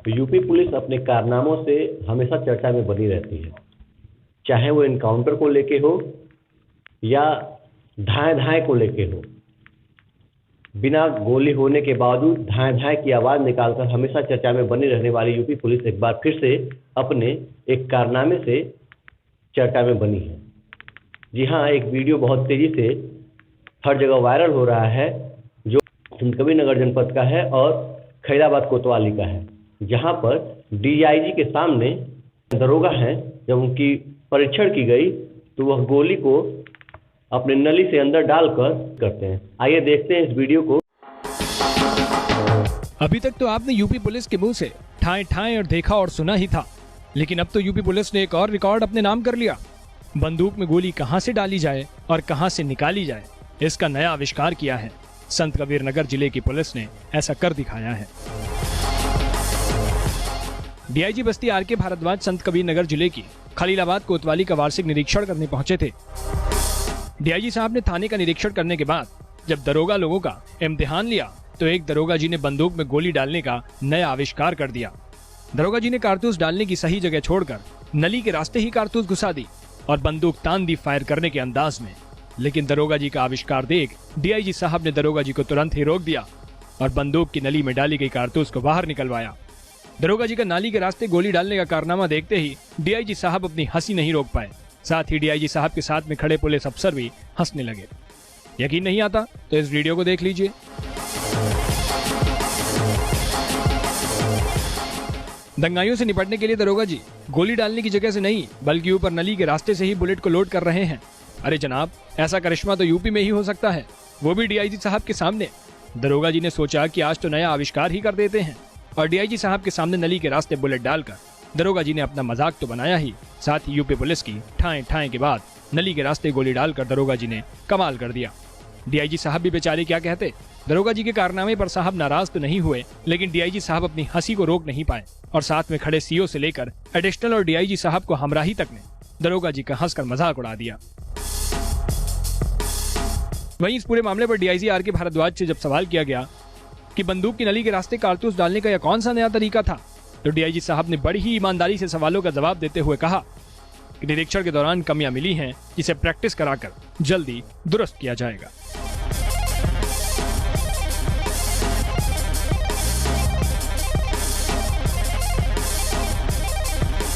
UP police अपने कारनामों से हमेशा चर्चा में बनी रहती है, चाहे वो इनकाउंटर को लेके हो या धाए धाए को लेके हो। बिना गोली होने के बावजूद धाए धाए की आवाज़ निकालकर हमेशा चर्चा में बनी रहने वाली यूपी पुलिस एक बार फिर से अपने एक कारनामे से चर्चा में बनी है। जी हाँ, एक वीडियो बहुत तेज़ी से हर जगह वायरल हो रहा है जो संतकबीरनगर जनपद का है और खैराबाद कोतवाली का है, जहां पर डीआईजी के सामने दरोगा हैं, जब उनकी परीक्षण की गई तो वह गोली को अपने नली से अंदर डालकर करते हैं। आइए देखते हैं इस वीडियो को। अभी तक तो आपने यूपी पुलिस के मुंह से ठाए ठाए और देखा और सुना ही था, लेकिन अब तो यूपी पुलिस ने एक और रिकॉर्ड अपने नाम कर लिया। बंदूक में गोली कहां से डाली जाए और कहां से निकाली जाए, इसका नया आविष्कार किया है। संतकबीरनगर जिले की पुलिस ने ऐसा कर दिखाया है। डीआईजी बस्ती आर के भारद्वाज संतकबीरनगर जिले की खलीलाबाद कोतवाली का वार्षिक निरीक्षण करने पहुंचे थे। डीआईजी साहब ने थाने का निरीक्षण करने के बाद जब दरोगा लोगों का इम्तिहान लिया तो एक दरोगा जी ने बंदूक में गोली डालने का नया आविष्कार कर दिया। दरोगा जी ने कारतूस डालने की सही जगह छोड़कर नली के रास्ते ही कारतूस घुसा दी और बंदूक तान दी फायर करने के अंदाज में। लेकिन दरोगा जी का आविष्कार देख डीआईजी साहब ने दरोगा जी को तुरंत ही रोक दिया और बंदूक की नली में डाली गई कारतूस को बाहर निकलवाया। दरोगा जी का नाली के रास्ते गोली डालने का कारनामा देखते ही डीआईजी साहब अपनी हंसी नहीं रोक पाए। साथ ही डीआईजी साहब के साथ में खड़े पुलिस अफसर भी हंसने लगे। यकीन नहीं आता तो इस वीडियो को देख लीजिए। दंगाइयों से निपटने के लिए दरोगा जी गोली डालने की जगह से नहीं बल्कि ऊपर नली के रास्ते से ही बुलेट को लोड कर रहे हैं। अरे जनाब, ऐसा करिश्मा तो यूपी में ही हो सकता है, वो भी डीआईजी साहब के सामने। दरोगा जी ने सोचा कि आज तो नया आविष्कार ही कर देते हैं और डीआईजी साहब के सामने नली के रास्ते बुलेट डालकर दरोगा जी ने अपना मजाक तो बनाया ही, साथ ही यूपी पुलिस की ठाए ठाए के बाद नली के रास्ते गोली डालकर दरोगा जी ने कमाल कर दिया। डीआईजी साहब भी बेचारे क्या कहते। दरोगा जी के कारनामे पर साहब नाराज तो नहीं हुए, लेकिन डीआईजी साहब अपनी हंसी को रोक नहीं पाए और साथ में खड़े सीओ से लेकर एडिशनल और डीआईजी साहब को हमराही तक ने दरोगा जी का हंसकर मजाक उड़ा दिया। वहीं इस पूरे मामले पर डीआईजी आर के भारद्वाज से जब सवाल किया गया कि बंदूक की नली के रास्ते कारतूस डालने का यह कौन सा नया तरीका था, तो डीआईजी साहब ने बड़ी ही ईमानदारी से सवालों का जवाब देते हुए कहा कि निरीक्षण के दौरान कमियां मिली हैं, जिसे प्रैक्टिस कराकर जल्दी दुरुस्त किया जाएगा।